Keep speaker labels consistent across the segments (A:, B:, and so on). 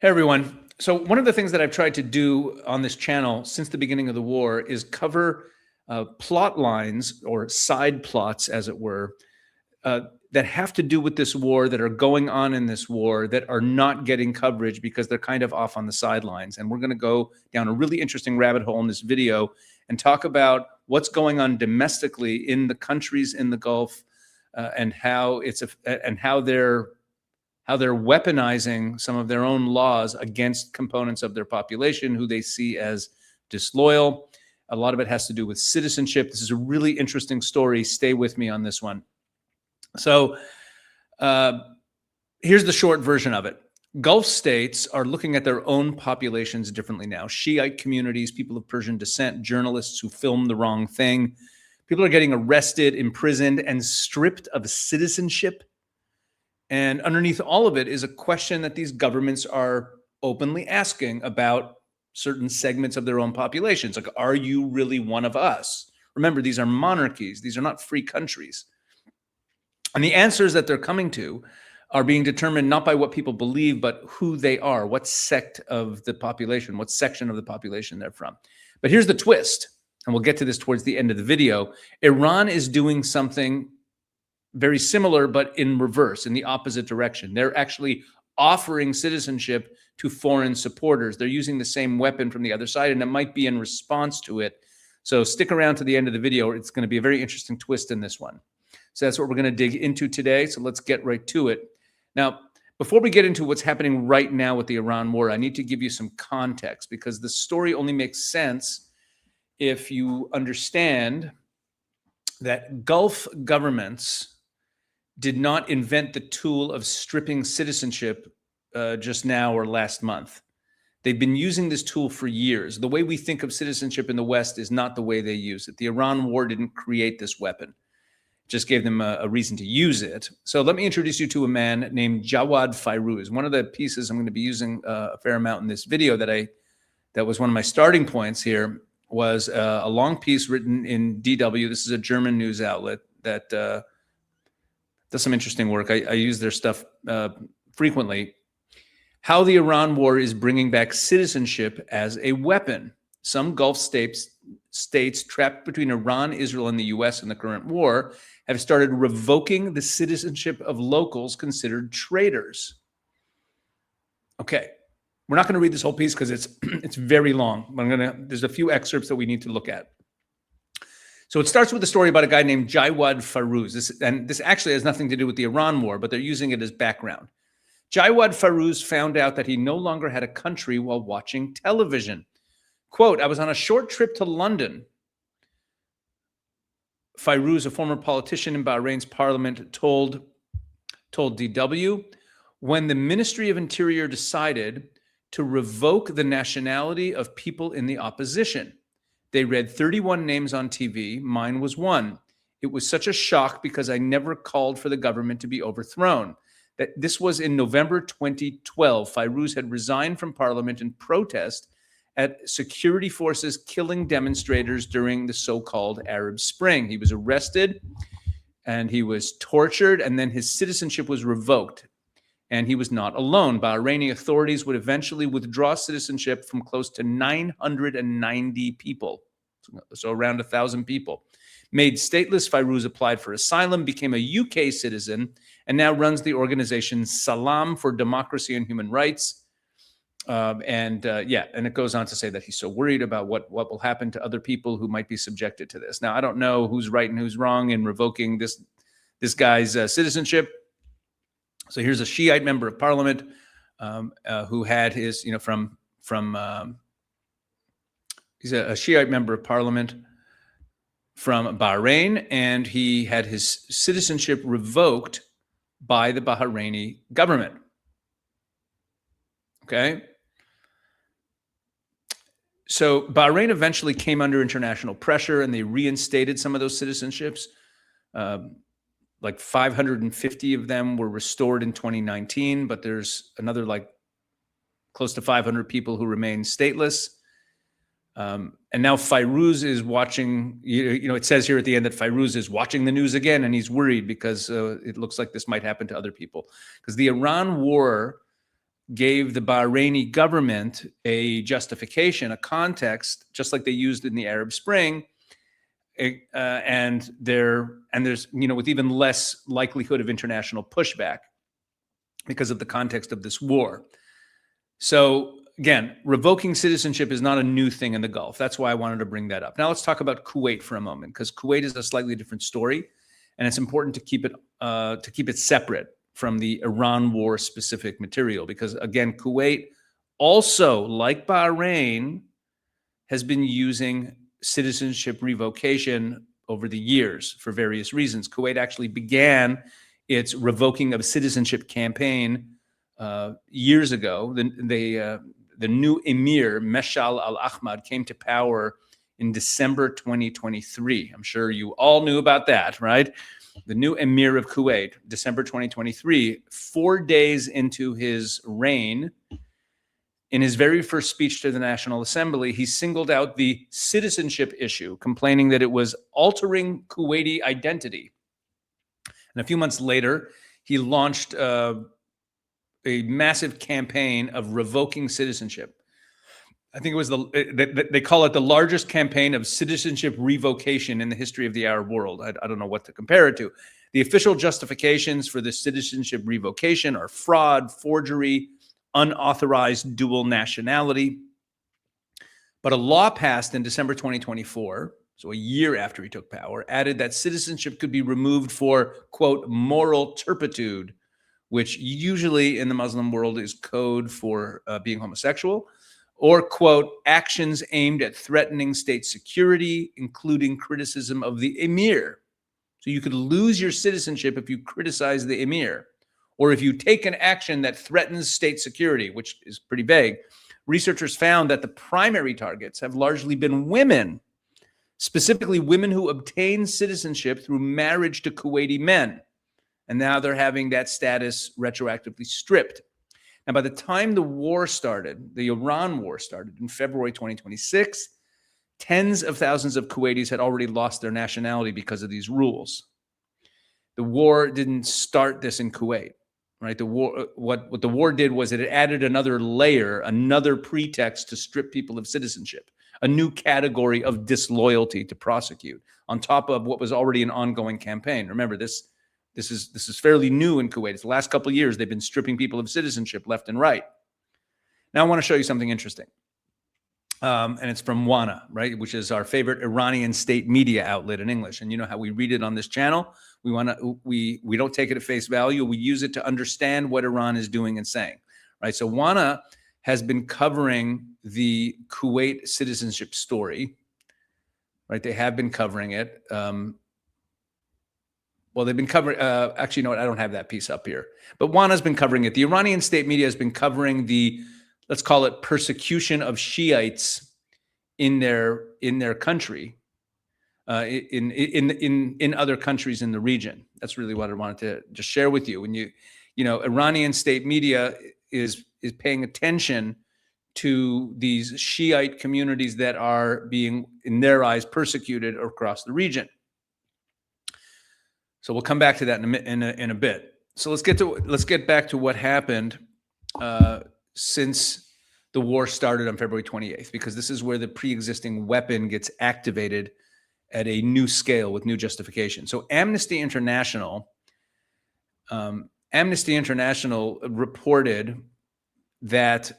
A: Hey, everyone. So one of the things that I've tried to do on this channel since the beginning of the war is cover plot lines or side plots, as it were, that have to do with this war, that are going on in this war, that are not getting coverage because they're kind of off on the sidelines. And we're going to go down a really interesting rabbit hole in this video and talk about what's going on domestically in the countries in the Gulf and how they're weaponizing some of their own laws against components of their population who they see as disloyal. A lot of it has to do with citizenship. This is a really interesting story. Stay with me on this one. So here's the short version of it. Gulf states are looking at their own populations differently now. Shiite communities, people of Persian descent, journalists who filmed the wrong thing. People are getting arrested, imprisoned, and stripped of citizenship. And underneath all of it is a question that these governments are openly asking about certain segments of their own populations. Like, are you really one of us? Remember, these are monarchies. These are not free countries. And the answers that they're coming to are being determined not by what people believe, but who they are, what sect of the population, what section of the population they're from. But here's the twist, and we'll get to this towards the end of the video. Iran is doing something very similar, but in reverse, in the opposite direction. They're actually offering citizenship to foreign supporters. They're using the same weapon from the other side, and it might be in response to it. So stick around to the end of the video. It's going to be a very interesting twist in this one. So that's what we're going to dig into today. So let's get right to it. Now, before we get into what's happening right now with the Iran war, I need to give you some context, because the story only makes sense if you understand that Gulf governments did not invent the tool of stripping citizenship just now or last month. They've been using this tool for years. The way we think of citizenship in the West is not the way they use it. The Iran war didn't create this weapon. It just gave them a reason to use it. So let me introduce you to a man named Jawad Fayrouz. One of the pieces I'm going to be using a fair amount in this video that was one of my starting points here was a long piece written in DW. This is a German news outlet that does some interesting work. I use their stuff frequently. How the Iran war is bringing back citizenship as a weapon. Some Gulf states trapped between Iran, Israel, and the U.S. in the current war have started revoking the citizenship of locals considered traitors. Okay, we're not going to read this whole piece because it's very long. There's a few excerpts that we need to look at. So it starts with a story about a guy named Jawad Fayrouz. This actually has nothing to do with the Iran war, but they're using it as background. Jawad Fayrouz found out that he no longer had a country while watching television. Quote, I was on a short trip to London. Fayrouz, a former politician in Bahrain's parliament, told DW, when the Ministry of Interior decided to revoke the nationality of people in the opposition. They read 31 names on TV. Mine was one. It was such a shock because I never called for the government to be overthrown. This was in November 2012. Fayrouz had resigned from parliament in protest at security forces killing demonstrators during the so-called Arab Spring. He was arrested and he was tortured, and then his citizenship was revoked. And he was not alone. Bahraini authorities would eventually withdraw citizenship from close to 990 people, so around 1,000 people. Made stateless, Fayrouz applied for asylum, became a UK citizen, and now runs the organization Salam for Democracy and Human Rights. And it goes on to say that he's so worried about what will happen to other people who might be subjected to this. Now, I don't know who's right and who's wrong in revoking this guy's citizenship. So here's a Shiite member of parliament who had his, he's a Shiite member of parliament from Bahrain, and he had his citizenship revoked by the Bahraini government. Okay. So Bahrain eventually came under international pressure and they reinstated some of those citizenships. Like 550 of them were restored in 2019, but there's another like close to 500 people who remain stateless. And now Fayrouz is watching, it says here at the end that Fayrouz is watching the news again, and he's worried because it looks like this might happen to other people. Because the Iran war gave the Bahraini government a justification, a context, just like they used in the Arab Spring, and there's with even less likelihood of international pushback because of the context of this war. So again, revoking citizenship is not a new thing in the Gulf. That's why I wanted to bring that up. Now let's talk about Kuwait for a moment, because Kuwait is a slightly different story, and it's important to keep it separate from the Iran war specific material, because again, Kuwait also, like Bahrain, has been using citizenship revocation over the years for various reasons. Kuwait actually began its revoking of citizenship campaign years ago. The new emir, Meshal al-Ahmad, came to power in December 2023. I'm sure you all knew about that, right? The new emir of Kuwait, December 2023, 4 days into his reign, in his very first speech to the National Assembly, he singled out the citizenship issue, complaining that it was altering Kuwaiti identity. And a few months later, he launched a massive campaign of revoking citizenship. I think it was they call it the largest campaign of citizenship revocation in the history of the Arab world. I don't know what to compare it to. The official justifications for the citizenship revocation are fraud, forgery, unauthorized dual nationality. But a law passed in December 2024, so a year after he took power, added that citizenship could be removed for, quote, moral turpitude, which usually in the Muslim world is code for being homosexual, or, quote, actions aimed at threatening state security, including criticism of the emir. So you could lose your citizenship if you criticize the emir, or if you take an action that threatens state security, which is pretty vague. Researchers found that the primary targets have largely been women, specifically women who obtain citizenship through marriage to Kuwaiti men. And now they're having that status retroactively stripped. And by the time the war started, the Iran war started in February 2026, tens of thousands of Kuwaitis had already lost their nationality because of these rules. The war didn't start this in Kuwait, right? The war, what the war did was it added another layer, another pretext to strip people of citizenship, a new category of disloyalty to prosecute on top of what was already an ongoing campaign. Remember, this is fairly new in Kuwait. It's the last couple of years they've been stripping people of citizenship left and right. Now I want to show you something interesting. And it's from WANA, right, which is our favorite Iranian state media outlet in English. And you know how we read it on this channel. We don't take it at face value. We use it to understand what Iran is doing and saying, right? So WANA has been covering the Kuwait citizenship story, right? They have been covering it. Well, they've been covering, actually, you know what? I don't have that piece up here. But WANA's been covering it. The Iranian state media has been covering the, let's call it, persecution of Shiites in their country, in other countries in the region. That's really what I wanted to just share with you. When you know, Iranian state media is paying attention to these Shiite communities that are being, in their eyes, persecuted across the region. So we'll come back to that in a bit. So let's get back to what happened since the war started on February 28th, because this is where the pre-existing weapon gets activated at a new scale with new justification. So Amnesty International reported that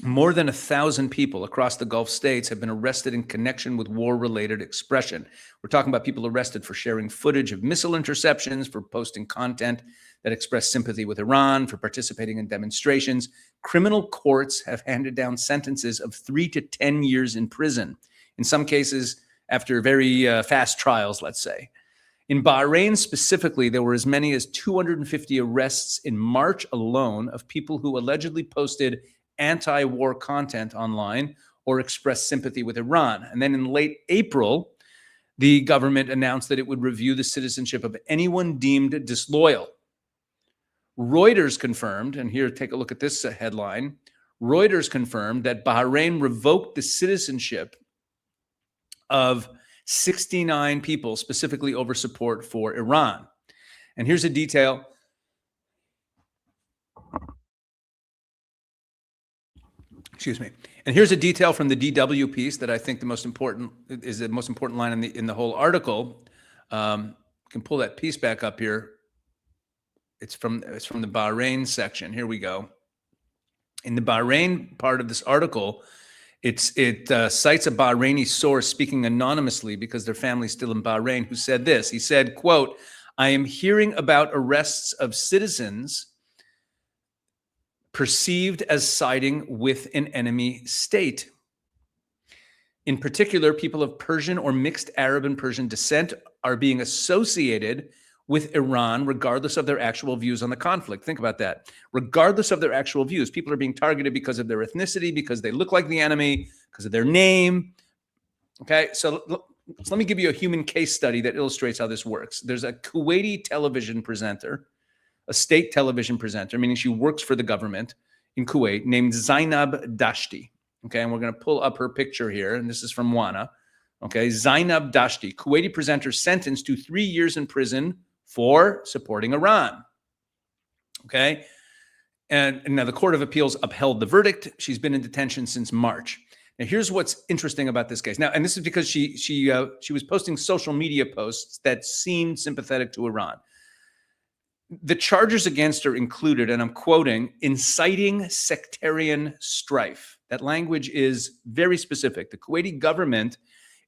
A: more than 1,000 people across the Gulf states have been arrested in connection with war-related expression. We're talking about people arrested for sharing footage of missile interceptions, for posting content that express sympathy with Iran, for participating in demonstrations. Criminal courts have handed down sentences of 3 to 10 years in prison, in some cases after very fast trials, let's say. In Bahrain specifically, there were as many as 250 arrests in March alone of people who allegedly posted anti-war content online or expressed sympathy with Iran. And then in late April, the government announced that it would review the citizenship of anyone deemed disloyal. Reuters confirmed, and here, take a look at this headline. Reuters confirmed that Bahrain revoked the citizenship of 69 people, specifically over support for Iran. And here's a detail. Excuse me. And here's a detail from the DW piece that I think the most important line in the whole article. Can pull that piece back up here. It's from the Bahrain section. Here we go. In the Bahrain part of this article, it cites a Bahraini source speaking anonymously because their family's still in Bahrain, who said this. He said, quote, "I am hearing about arrests of citizens perceived as siding with an enemy state. In particular, people of Persian or mixed Arab and Persian descent are being associated with Iran, regardless of their actual views on the conflict." Think about that. Regardless of their actual views, people are being targeted because of their ethnicity, because they look like the enemy, because of their name. Okay, so let me give you a human case study that illustrates how this works. There's a Kuwaiti television presenter, a state television presenter, meaning she works for the government in Kuwait, named Zainab Dashti. Okay, and we're going to pull up her picture here, and this is from WANA. Okay, Zainab Dashti, Kuwaiti presenter sentenced to 3 years in prison for supporting Iran. Okay, and now the Court of Appeals upheld the verdict. She's been in detention since March. Now, here's what's interesting about this case. Now, and this is because she was posting social media posts that seemed sympathetic to Iran. The charges against her included, and I'm quoting, inciting sectarian strife. That language is very specific. The Kuwaiti government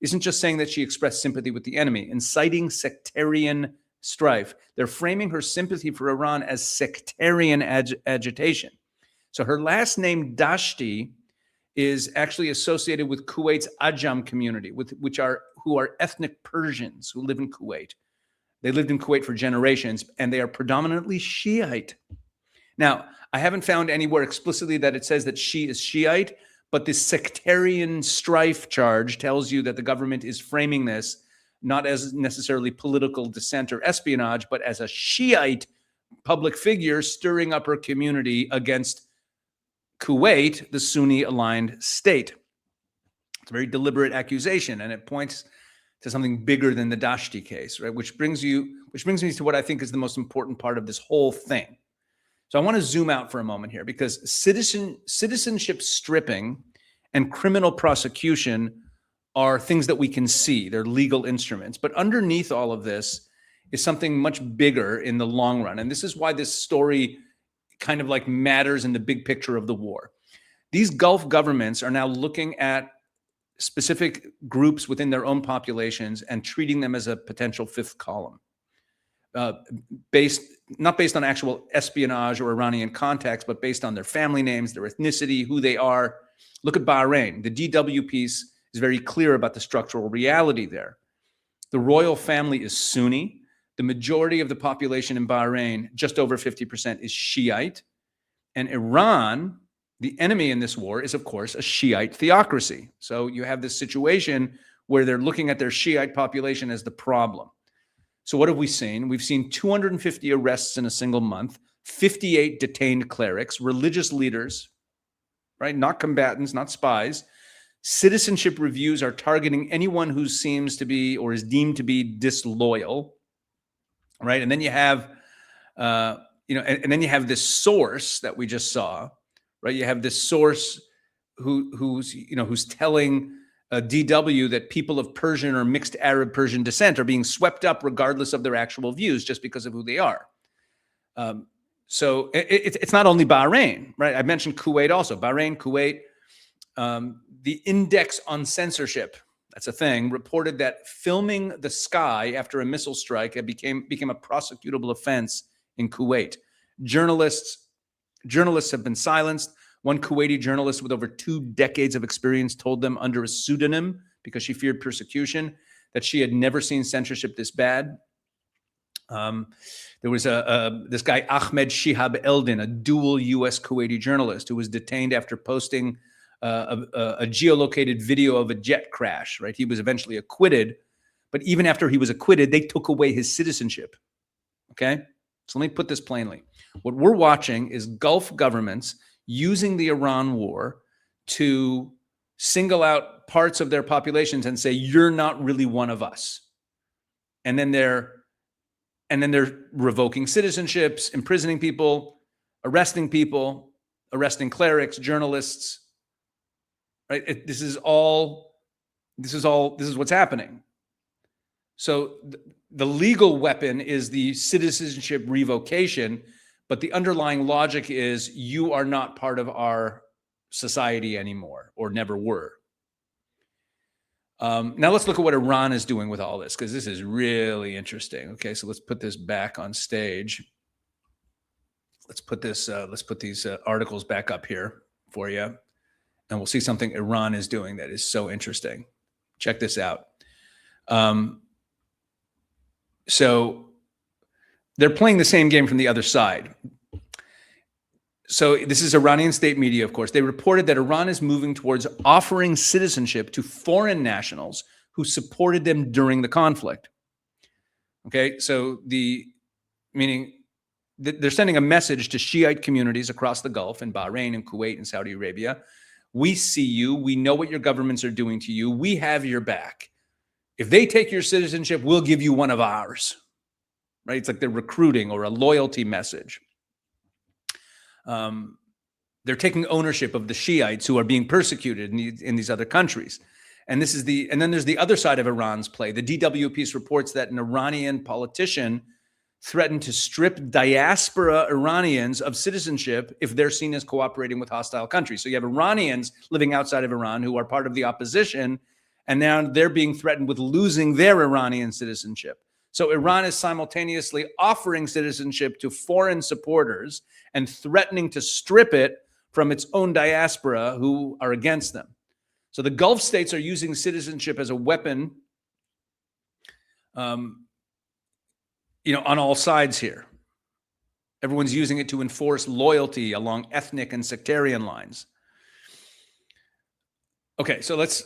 A: isn't just saying that she expressed sympathy with the enemy, inciting sectarian strife. They're framing her sympathy for Iran as sectarian agitation. So her last name, Dashti, is actually associated with Kuwait's Ajam community, who are ethnic Persians who live in Kuwait. They lived in Kuwait for generations, and they are predominantly Shiite. Now, I haven't found anywhere explicitly that it says that she is Shiite, but this sectarian strife charge tells you that the government is framing this not as necessarily political dissent or espionage, but as a Shiite public figure stirring up her community against Kuwait, the Sunni-aligned state. It's a very deliberate accusation, and it points to something bigger than the Dashti case, right? Which brings me to what I think is the most important part of this whole thing. So I want to zoom out for a moment here, because citizenship stripping and criminal prosecution are things that we can see. They're legal instruments. But underneath all of this is something much bigger in the long run. And this is why this story kind of like matters in the big picture of the war. These Gulf governments are now looking at specific groups within their own populations and treating them as a potential fifth column, not based on actual espionage or Iranian contacts, but based on their family names, their ethnicity, who they are. Look at Bahrain. The DW piece is very clear about the structural reality there. The royal family is Sunni. The majority of the population in Bahrain, just over 50%, is Shiite. And Iran, the enemy in this war, is, of course, a Shiite theocracy. So you have this situation where they're looking at their Shiite population as the problem. So what have we seen? We've seen 250 arrests in a single month, 58 detained clerics, religious leaders, right? Not combatants, not spies. Citizenship reviews are targeting anyone who seems to be or is deemed to be disloyal, right? And then you have, and then you have this source that we just saw, right? You have this source who's telling DW that people of Persian or mixed Arab Persian descent are being swept up regardless of their actual views just because of who they are. So it's not only Bahrain, right? I mentioned Kuwait also. Bahrain, Kuwait. The Index on Censorship, that's a thing, reported that filming the sky after a missile strike became a prosecutable offense in Kuwait. Journalists have been silenced. One Kuwaiti journalist with over 2 decades of experience told them under a pseudonym, because she feared persecution, that she had never seen censorship this bad. There was this guy, Ahmed Shihab Eldin, a dual U.S. Kuwaiti journalist who was detained after posting a geolocated video of a jet crash, right? He was eventually acquitted, but even after he was acquitted, they took away his citizenship, okay? So let me put this plainly. What we're watching is Gulf governments using the Iran war to single out parts of their populations and say, you're not really one of us. And then they're revoking citizenships, imprisoning people, arresting clerics, journalists, right? This is what's happening. So the legal weapon is the citizenship revocation, but the underlying logic is you are not part of our society anymore, or never were. Now let's look at what Iran is doing with all this, because this is really interesting. Okay, so let's put this back on stage. Let's put these articles back up here for you, and we'll see something Iran is doing that is so interesting. Check this out. So they're playing the same game from the other side. So this is Iranian state media, of course. They reported that Iran is moving towards offering citizenship to foreign nationals who supported them during the conflict. Okay, so meaning they're sending a message to Shiite communities across the Gulf, in Bahrain and Kuwait and Saudi Arabia. We see you. We know what your governments are doing to you. We have your back. If they take your citizenship, we'll give you one of ours. Right? It's like they're recruiting, or a loyalty message. They're taking ownership of the Shiites who are being persecuted in these other countries. And then there's the other side of Iran's play. The DW piece reports that an Iranian politician threatened to strip diaspora Iranians of citizenship if they're seen as cooperating with hostile countries. So you have Iranians living outside of Iran who are part of the opposition, and now they're being threatened with losing their Iranian citizenship. So Iran is simultaneously offering citizenship to foreign supporters and threatening to strip it from its own diaspora who are against them. So the Gulf states are using citizenship as a weapon, on all sides here. Everyone's using it to enforce loyalty along ethnic and sectarian lines. Okay, so let's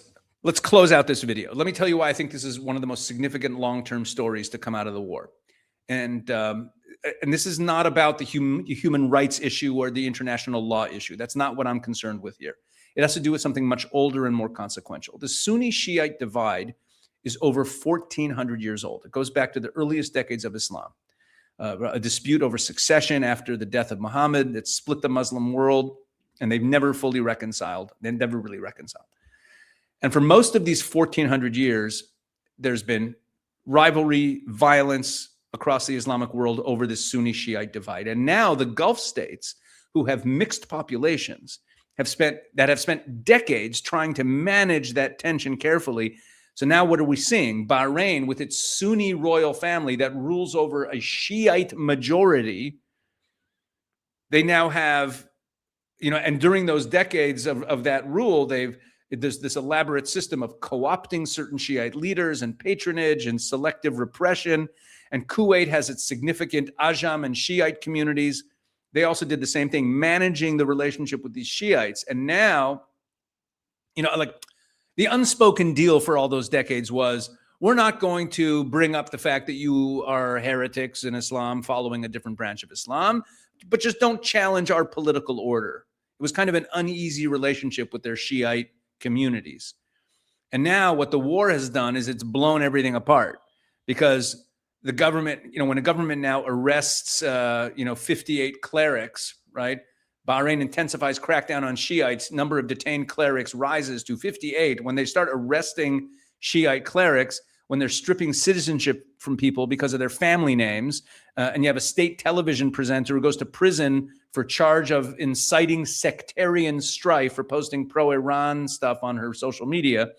A: close out this video. Let me tell you why I think this is one of the most significant long-term stories to come out of the war. And this is not about the human rights issue or the international law issue. That's not what I'm concerned with here. It has to do with something much older and more consequential. The Sunni-Shiite divide is over 1,400 years old. It goes back to the earliest decades of Islam. A dispute over succession after the death of Muhammad that split the Muslim world, and they've never fully reconciled. They've never really reconciled. And for most of these 1,400 years, there's been rivalry, violence across the Islamic world over this Sunni-Shiite divide. And now the Gulf states, who have mixed populations, have spent decades trying to manage that tension carefully. So now what are we seeing? Bahrain, with its Sunni royal family that rules over a Shiite majority, they now have, and during those decades of that rule, there's this elaborate system of co-opting certain Shiite leaders and patronage and selective repression. And Kuwait has its significant Ajam and Shiite communities. They also did the same thing, managing the relationship with these Shiites. And now, the unspoken deal for all those decades was, we're not going to bring up the fact that you are heretics in Islam following a different branch of Islam, but just don't challenge our political order. It was kind of an uneasy relationship with their Shiite communities. And now what the war has done is it's blown everything apart, because the government, when a government now arrests, 58 clerics, right? Bahrain intensifies crackdown on Shiites. Number of detained clerics rises to 58. When they start arresting Shiite clerics, when they're stripping citizenship from people because of their family names, and you have a state television presenter who goes to prison for charge of inciting sectarian strife for posting pro-Iran stuff on her social media.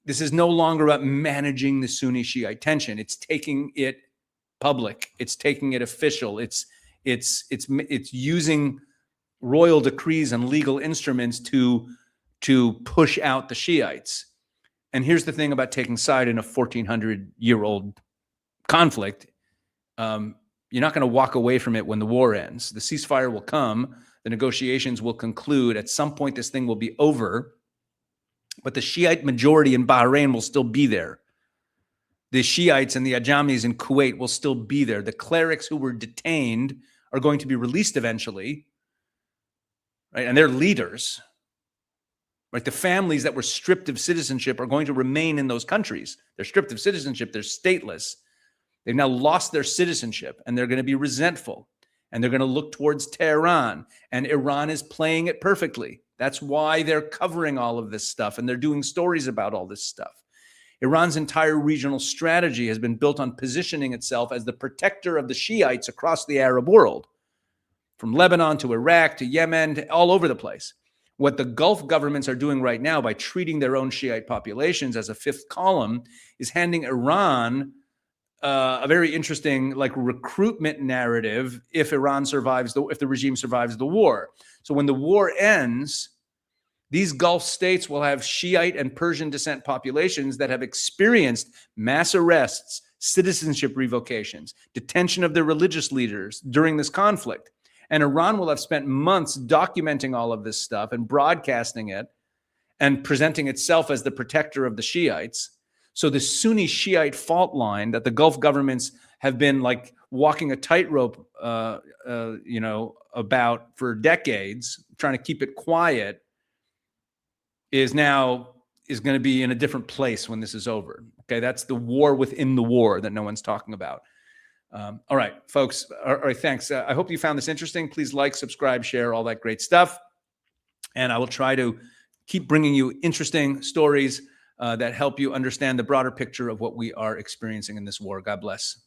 A: This is no longer about managing the Sunni-Shiite tension. It's taking it public. It's taking it official. It's using royal decrees and legal instruments to push out the Shiites. And here's the thing about taking side in a 1,400-year-old conflict. You're not going to walk away from it when the war ends. The ceasefire will come. The negotiations will conclude. At some point, this thing will be over. But the Shiite majority in Bahrain will still be there. The Shiites and the Ajamis in Kuwait will still be there. The clerics who were detained are going to be released eventually, right? And they're leaders, right? The families that were stripped of citizenship are going to remain in those countries. They're stripped of citizenship. They're stateless. They've now lost their citizenship, and they're going to be resentful, and they're going to look towards Tehran, and Iran is playing it perfectly. That's why they're covering all of this stuff and they're doing stories about all this stuff. Iran's entire regional strategy has been built on positioning itself as the protector of the Shiites across the Arab world, from Lebanon to Iraq to Yemen, to all over the place. What the Gulf governments are doing right now by treating their own Shiite populations as a fifth column is handing Iran a very interesting recruitment narrative if Iran survives, if the regime survives the war. So when the war ends, these Gulf states will have Shiite and Persian descent populations that have experienced mass arrests, citizenship revocations, detention of their religious leaders during this conflict. And Iran will have spent months documenting all of this stuff and broadcasting it and presenting itself as the protector of the Shiites. So the Sunni Shiite fault line that the Gulf governments have been walking a tightrope, about for decades, trying to keep it quiet, is going to be in a different place when this is over. Okay, that's the war within the war that no one's talking about. All right, folks. All right, thanks. I hope you found this interesting. Please like, subscribe, share, all that great stuff. And I will try to keep bringing you interesting stories that help you understand the broader picture of what we are experiencing in this war. God bless.